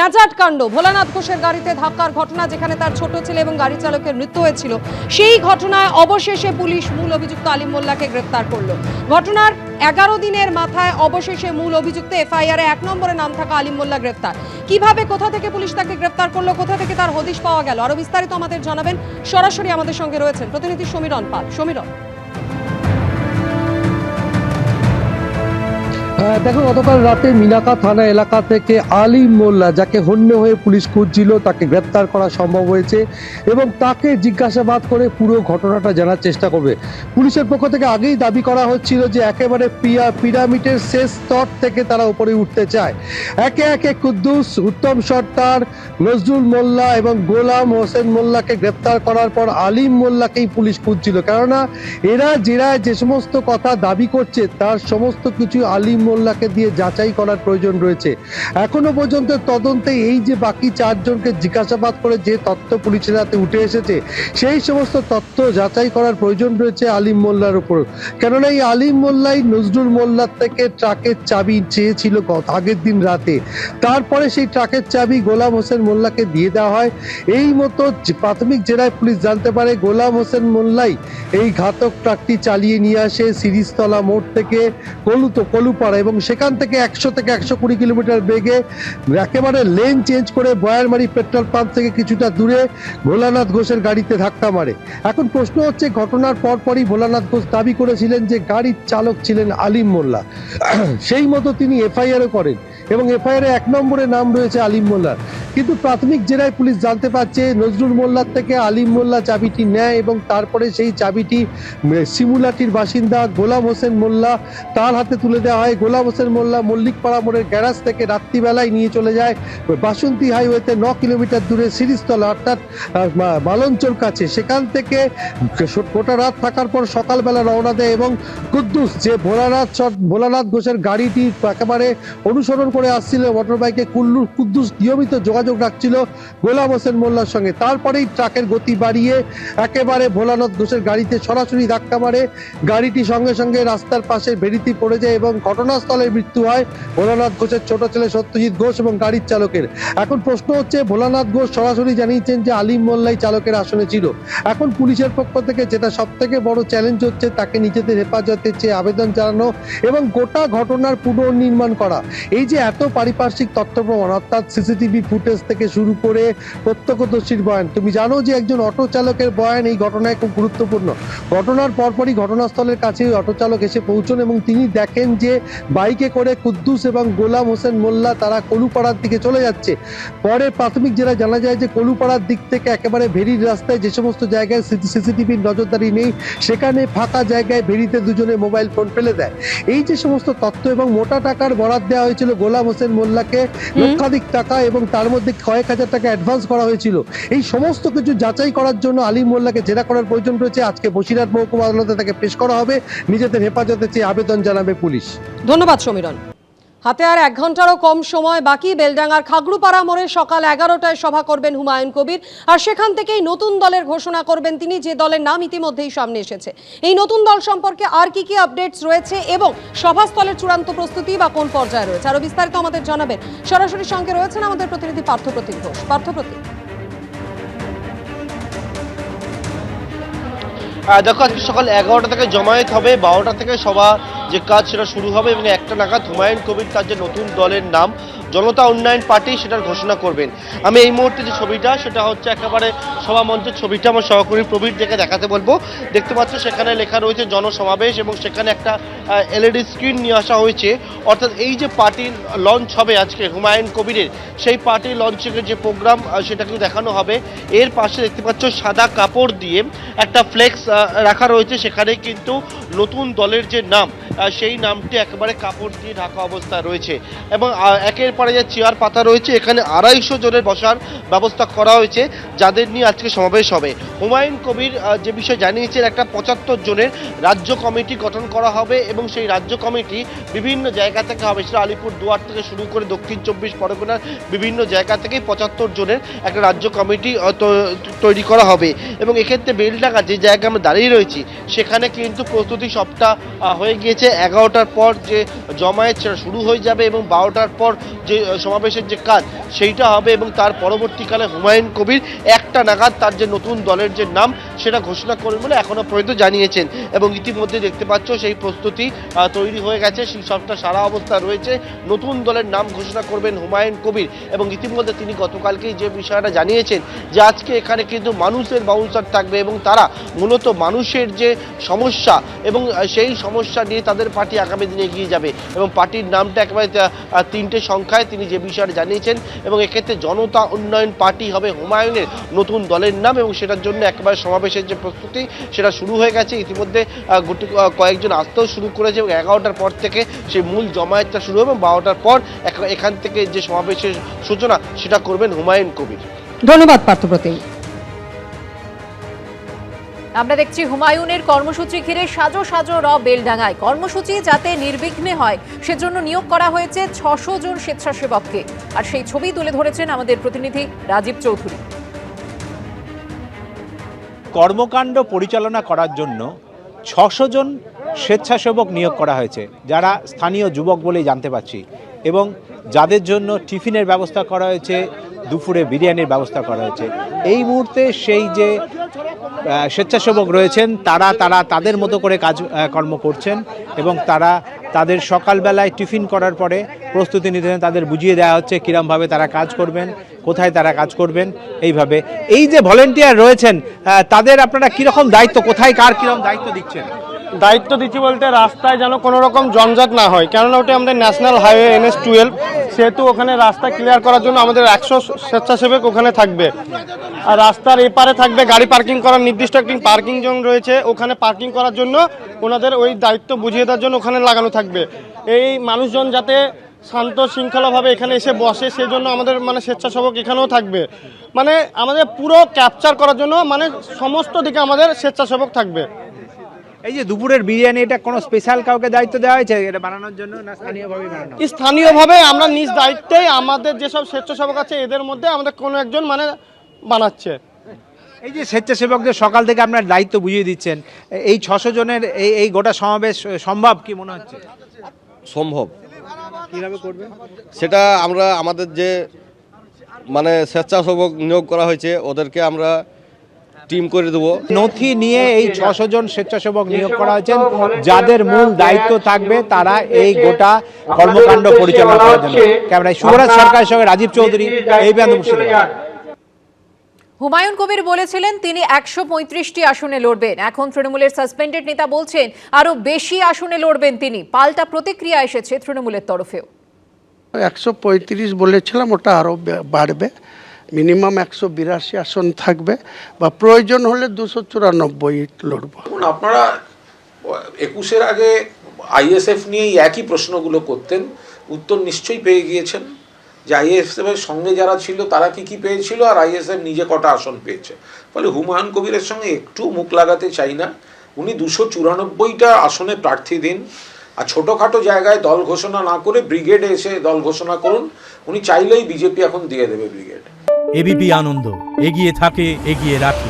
ন্যাজাট কাণ্ড, ভোলানাথ ঘোষের গাড়িতে ধাক্কার ঘটনা, যেখানে তার ছোট ছেলে এবং গাড়ি চালকের মৃত্যু হয়েছিল। সেই ঘটনায় অবশেষে পুলিশ মূল অভিযুক্ত আলিম মোল্লাকে গ্রেফতার করলো। ঘটনার 11 দিনের মাথায় অবশেষে মূল অভিযুক্ত এফআইআর 1 নম্বরে নাম থাকা আলিম মোল্লা গ্রেফতার। কিভাবে, কোথা থেকে পুলিশ তাকে গ্রেফতার করলো, কোথা থেকে তার হদিশ পাওয়া গেল, আরো বিস্তারিত আমাদের জানাবেন। সরাসরি আমাদের সঙ্গে রয়েছেন প্রতিনিধি সমীরণ পাল। সমীরণ, দেখো, গতকাল রাতে মিনাকা থানা এলাকা থেকে আলিম মোল্লা, যাকে হন্য হয়ে পুলিশ খুঁজছিল, তাকে গ্রেপ্তার করা সম্ভব হয়েছে এবং তাকে জিজ্ঞাসাবাদ করে পুরো ঘটনাটা জানার চেষ্টা করবে। পুলিশের পক্ষ থেকে আগেই দাবি করা হচ্ছিল যে একেবারে পিরামিডের শেষ স্তর থেকে তারা উপরে উঠতে চায়। একে একে কুদ্দুস, উত্তম সর্দার, নজরুল মোল্লা এবং গোলাম হোসেন মোল্লাকে গ্রেপ্তার করার পর আলিম মোল্লাকেই পুলিশ খুঁজছিল, কেননা এরা যে সমস্ত কথা দাবি করছে তার সমস্ত কিছু আলিম মোল্লাকে দিয়ে যাচাই করার প্রয়োজন রয়েছে। এখনো পর্যন্ত তদন্তে এই যে বাকি 4 জনকে জিজ্ঞাসাবাদ করে যে তথ্য পুলিশের হাতে উঠে এসেছে, সেই সমস্ত তথ্য যাচাই করার প্রয়োজন রয়েছে আলিম মোল্লার উপর। কেননা এই আলিম মোল্লাই নজরুল মোল্লার থেকে ট্রাকের চাবি চেয়েছিল আগের দিন রাতে, তারপরে সেই ট্রাকের চাবি গোলাম হোসেন মোল্লাকে দিয়ে দেওয়া হয়। এই মতো প্রাথমিক জেরায় পুলিশ জানতে পারে গোলাম হোসেন মোল্লাই এই ঘাতক ট্রাকটি চালিয়ে নিয়ে আসে সিরিজতলা মোড় থেকে কলুপাড়া, এবং সেখান থেকে 100 থেকে 120 কিলোমিটার বেগে একেবারে লেন চেঞ্জ করে বয়ারমারি পেট্রোল পাম্প থেকে কিছুটা দূরে ভোলানাথ ঘোষের গাড়িতে ধাক্কা মারে। এখন প্রশ্ন হচ্ছে, ঘটনার পরপরই ভোলানাথ ঘোষ দাবি করেছিলেন যে গাড়ির চালক ছিলেন আলিম মোল্লা। সেই মতো তিনি এফআইআরও করেন এবং এফআইআর 1 নম্বরে নাম রয়েছে আলিম মোল্লার। কিন্তু প্রাথমিক জেরায় পুলিশ জানতে পারছে নজরুল মোল্লার থেকে আলিম মোল্লা চাবিটি নেয় এবং তারপরে সেই চাবিটি শিমুলাটির বাসিন্দা গোলাম হোসেন মোল্লা তার হাতে তুলে দেওয়া হয়। গোলাম হোসেন মোল্লা মল্লিকপাড়া মোড়ের গ্যারাজ থেকে রাত্রিবেলায় নিয়ে চলে যায় বাসন্তী হাইওয়েতে 9 কিলোমিটার দূরে সিরিজতলা, অর্থাৎ মালঞ্চর কাছে। সেখান থেকে গোটা রাত থাকার পর সকালবেলা রওনা দেয় এবং কুদ্দুস, যে ভোলানাথ ঘোষের গাড়িটি একেবারে অনুসরণ করে আসছিল মোটর বাইকে, কুদ্দুস নিয়মিত যোগাযোগ রাখছিল গোলাম হোসেন মোল্লার সঙ্গে। তারপরেই ট্রাকের গতি বাড়িয়ে একেবারে ভোলানাথ ঘোষের গাড়িতে সরাসরি ধাক্কা মারে। গাড়িটি সঙ্গে সঙ্গে রাস্তার পাশে বেরিতে পড়ে যায় এবং ঘটনাস্থলে মৃত্যু হয় ভোলানাথ ঘোষের ছোট ছেলে সত্যজিৎ ঘোষ এবং গাড়ির চালকের। এখন প্রশ্ন হচ্ছে, ভোলানাথ ঘোষ সরাসরি জানিয়েছেন যে আলিম মোল্লাই চালকের আসনে ছিল। এখন পুলিশের পক্ষ থেকে যেটা সব থেকে বড় চ্যালেঞ্জ হচ্ছে, তাকে নিজেদের হেফাজতের চেয়ে আবেদন জানানো এবং গোটা ঘটনার পুনর্নির্মাণ করা। এই যে এত পারিপার্শ্বিক তথ্য প্রমাণ, অর্থাৎ সিসিটিভি ফুটেজ থেকে শুরু করে প্রত্যক্ষদর্শীর বয়ান, তুমি জানো যে একজন অটো চালকের বয়ান এই ঘটনায় খুব গুরুত্বপূর্ণ। ঘটনার পরপরই ঘটনাস্থলের কাছে অটো চালক এসে পৌঁছন এবং তিনি দেখেন যে বাইকে করে কুদ্দুস এবং গোলাম হোসেন মোল্লা তারা কলুপাড়ার দিকে চলে যাচ্ছে। পরে প্রাথমিক জেরা জানা যায় যে কলুপাড়ার দিক থেকে একেবারে ভেরির রাস্তায় যে সমস্ত জায়গায় সিসিটিভির নজরদারি নেই, সেখানে ফাঁকা জায়গায় ভেরিতে দুজনে মোবাইল ফোন ফেলে দেয়। এই যে সমস্ত তথ্য এবং মোটা টাকার বরাদ দেওয়া হয়েছিল গোলাম হোসেন মোল্লাকে, লক্ষাধিক টাকা, এবং তার মধ্যে কয়েক হাজার টাকা অ্যাডভান্স করা হয়েছিল। এই সমস্ত কিছু যাচাই করার জন্য আলিম মোল্লাকে জেরা করার প্রয়োজন রয়েছে। আজকে বসিরহাট মহকুমা আদালতে তাকে পেশ করা হবে। নিজেদের হেফাজতে চেয়ে আবেদন জানাবে পুলিশ। ধন্যবাদ সমীরণ। হাতে আর 1 ঘন্টারও কম সময় বাকি। বেলডাঙ্গার খাগড়ুপাড়া মোড়ে সকাল 11টায় সভা করবেন হুমায়ুন কবির, আর সেখান থেকেই নতুন দলের ঘোষণা করবেন তিনি, যে দলের নাম ইতিমধ্যেই সামনে এসেছে। এই নতুন দল সম্পর্কে আর কি কি আপডেটস রয়েছে এবং সভাস্থলের চূড়ান্ত প্রস্তুতি বা কোন পর্যায়ে রয়েছে, আরো বিস্তারিত আমাদের জানাবেন। সরাসরি সঙ্গে রয়েছেন আমাদের প্রতিনিধি পার্থপ্রতিম ঘোষ। পার্থপ্রতিম, দেখো, আজকে সকাল 11টা থেকে জমায়েত হবে, 12টা থেকে সভা যে কাজ সেটা শুরু হবে এবং 1টা নাগাদ হুমায়ুন কবির তার যে নতুন দলের নাম জনতা উন্নয়ন পার্টি সেটার ঘোষণা করবেন। আমি এই মুহূর্তে যে ছবিটা, সেটা হচ্ছে একেবারে সভা মঞ্চের ছবিটা আমার সহকর্মী প্রবীর থেকে দেখাতে বলবো। দেখতে পাচ্ছ সেখানে লেখা রয়েছে জনসমাবেশ এবং সেখানে একটা এলইডি স্ক্রিন নিয়ে আসা হয়েছে। অর্থাৎ এই যে পার্টি লঞ্চ হবে আজকে হুমায়ুন কবিরের, সেই পার্টি লঞ্চিংয়ের যে প্রোগ্রাম সেটা কিন্তু দেখানো হবে। এর পাশে দেখতে পাচ্ছ সাদা কাপড় দিয়ে একটা ফ্লেক্স রাখা রয়েছে, সেখানে কিন্তু নতুন দলের যে নাম সেই নামটি একেবারে কাপড় দিয়ে ঢাকা অবস্থায় রয়েছে এবং একের পরে যে চেয়ার পাতা রয়েছে, এখানে 250 জনের বসার ব্যবস্থা করা হয়েছে, যাদের নিয়ে আজকে সমাবেশ হবে। হুমায়ুন কবির যে বিষয় জানিয়েছেন, একটা 75 জনের রাজ্য কমিটি গঠন করা হবে এবং সেই রাজ্য কমিটি বিভিন্ন জায়গা থেকে হবে। সেটা আলিপুরদুয়ার থেকে শুরু করে দক্ষিণ 24 পরগনার বিভিন্ন জায়গা থেকেই 75 জনের একটা রাজ্য কমিটি তৈরি করা হবে এবং এক্ষেত্রে বেলডাঙ্গা যে জায়গায় আমরা দাঁড়িয়ে রয়েছি, সেখানে কিন্তু প্রস্তুতি সবটা হয়ে গিয়েছে। যাচ্ছে 11টার পর যে জমায়েত সেটা শুরু হয়ে যাবে এবং 12টার পর যে সমাবেশের যে কাজ সেইটা হবে এবং তার পরবর্তীকালে হুমায়ুন কবির 1টা নাগাদ তার যে নতুন দলের যে নাম সেটা ঘোষণা করবেন বলে এখনো পর্যন্ত জানিয়েছেন। এবং ইতিমধ্যে দেখতে পাচ্ছ সেই প্রস্তুতি তৈরি হয়ে গেছে, সেই সবটা সারা অবস্থা রয়েছে। নতুন দলের নাম ঘোষণা করবেন হুমায়ুন কবির এবং ইতিমধ্যে তিনি গতকালকেই যে বিষয়টা জানিয়েছেন যে আজকে এখানে কিন্তু মানুষের বাউন্সার থাকবে এবং তারা মূলত মানুষের যে সমস্যা এবং সেই সমস্যা নিয়ে তাদের পার্টি আগামী দিনে এগিয়ে যাবে এবং পার্টির নামটা একেবারে 3টে সংখ্যায় তিনি যে বিষয়টা জানিয়েছেন এবং এক্ষেত্রে জনতা উন্নয়ন পার্টি হবে হুমায়ুনের নতুন দলের নাম এবং সেটার জন্য একেবারে সমাবেশের যে প্রস্তুতি সেটা শুরু হয়ে গেছে। ইতিমধ্যে কয়েকজন আসতেও শুরু করেছে এবং 11টার পর থেকে সেই মূল জমায়েতটা শুরু হবে এবং 12টার পর এখান থেকে যে সমাবেশের সূচনা সেটা করবেন হুমায়ুন কবির। ধন্যবাদ পার্থপ্রতিম। আমরা দেখছি হুমায়ুনের কর্মসূচি ঘিরে সাজো সাজো বেলডাঙ্গায়। কর্মসূচি যাতে নির্বিঘ্নে হয় সেজন্য নিয়োগ করা হয়েছে 600 জন স্বেচ্ছাসেবককে, আর সেই ছবি তুলে ধরেছেন আমাদের প্রতিনিধি রাজীব চৌধুরী। কর্মকাণ্ড পরিচালনা করার জন্য 600 জন স্বেচ্ছাসেবক নিয়োগ করা হয়েছে, যারা স্থানীয় যুবক বলেই জানতে পারছি, এবং যাদের জন্য টিফিনের ব্যবস্থা করা হয়েছে, দুপুরে বিরিয়ানির ব্যবস্থা করা হয়েছে। এই মুহূর্তে সেই যে স্বেচ্ছাসেবক রয়েছেন তারা তাদের মতো করে কর্ম করছেন এবং তারা তাদের সকালবেলায় টিফিন করার পরে প্রস্তুতি নিতেন, তাদের বুঝিয়ে দেওয়া হচ্ছে কীরমভাবে তারা কাজ করবেন, কোথায় তারা কাজ করবেন। এইভাবে এই যে ভলেন্টিয়ার রয়েছেন তাদের আপনারা কীরকম দায়িত্ব, কোথায় কার কীরকম দায়িত্ব দিচ্ছেন? দায়িত্ব দিচ্ছি বলতে রাস্তায় যেন কোনো রকম জঞ্জাট না হয়, কেননা ওটা আমাদের ন্যাশনাল হাইওয়ে NH-12, সেহেতু ওখানে রাস্তা ক্লিয়ার করার জন্য আমাদের 100 স্বেচ্ছাসেবক ওখানে থাকবে। আর রাস্তার এপারে থাকবে গাড়ি পার্কিং করার নির্দিষ্ট একটি পার্কিং জোন রয়েছে, ওখানে পার্কিং করার জন্য ওনাদের ওই দায়িত্ব বুঝিয়ে দেওয়ার জন্য ওখানে লাগানো থাকবে। এই মানুষজন যাতে শান্ত শৃঙ্খলাভাবে এখানে এসে বসে সেজন্য আমাদের স্বেচ্ছাসেবক এখানেও থাকবে। আমাদের পুরো ক্যাপচার করার জন্য সমস্ত দিকে আমাদের স্বেচ্ছাসেবক থাকবে। এই যে দুপুরের বিরিয়ানি, এটা কোনো স্পেশাল কাউকে দায়িত্ব দেওয়া হয়েছে এটা বানানোর জন্য, না স্থানীয়ভাবেই বানানো? স্থানীয়ভাবে আমরা নিজ দায়িত্বেই আমাদের যেসব স্বেচ্ছাসেবক আছে এদের মধ্যে আমাদের কোনো একজন বানাচ্ছে। এই যে স্বেচ্ছাসেবকদের সকাল থেকে আপনার দায়িত্ব বুঝিয়ে দিচ্ছেন, এই 600 জনের এই গোটা সমাবেশ সম্ভব কি মনে হচ্ছে? সম্ভব। কিভাবে করবেন সেটা আমরা আমাদের যে স্বেচ্ছাসেবক নিয়োগ করা হয়েছে ওদেরকে আমরা টিম করে দেবো। নথি নিয়ে এই 600 জন স্বেচ্ছাসেবক নিয়োগ করা হয়েছে, যাদের মূল দায়িত্ব থাকবে তারা এই গোটা কর্মকাণ্ড পরিচালনা করার জন্য। ক্যামেরায় শুভরাজ সরকারের সঙ্গে রাজীব চৌধুরী, ABN মুর্শিদাবাদ। হুমায়ুন কবির বলেছিলেন তিনি 135টি আসনে লড়বেন। এখন তৃণমূলের সাসপেন্ডেড নেতা বলছেন আরো বেশি আসনে লড়বেন তিনি। পাল্টা প্রতিক্রিয়া এসেছে তৃণমূলের তরফেও। 135 বলেছিলাম, ওটা আরো বাড়বে, মিনিমাম 182 আসন থাকবে বা প্রয়োজন হলে 294 লড়ব। আপনারা 21-এর আগে ISF নিয়ে একই প্রশ্নগুলো করতেন, উত্তর নিশ্চয়ই পেয়ে গিয়েছেন যে ISF এর সঙ্গে যারা ছিল তারা কি পেয়েছিল আর ISF নিজে কটা আসন পেয়েছে। ফলে হুমায়ুন কবিরের সঙ্গে একটু মুখ লাগাতে চাই না। উনি 294টা আসনে প্রার্থী দিন, আর ছোটোখাটো জায়গায় দল ঘোষণা না করে ব্রিগেডে এসে দল ঘোষণা করুন। উনি চাইলেই বিজেপি এখন দিয়ে দেবে ব্রিগেড। এবিপি আনন্দ, এগিয়ে থাকে, এগিয়ে রাখে।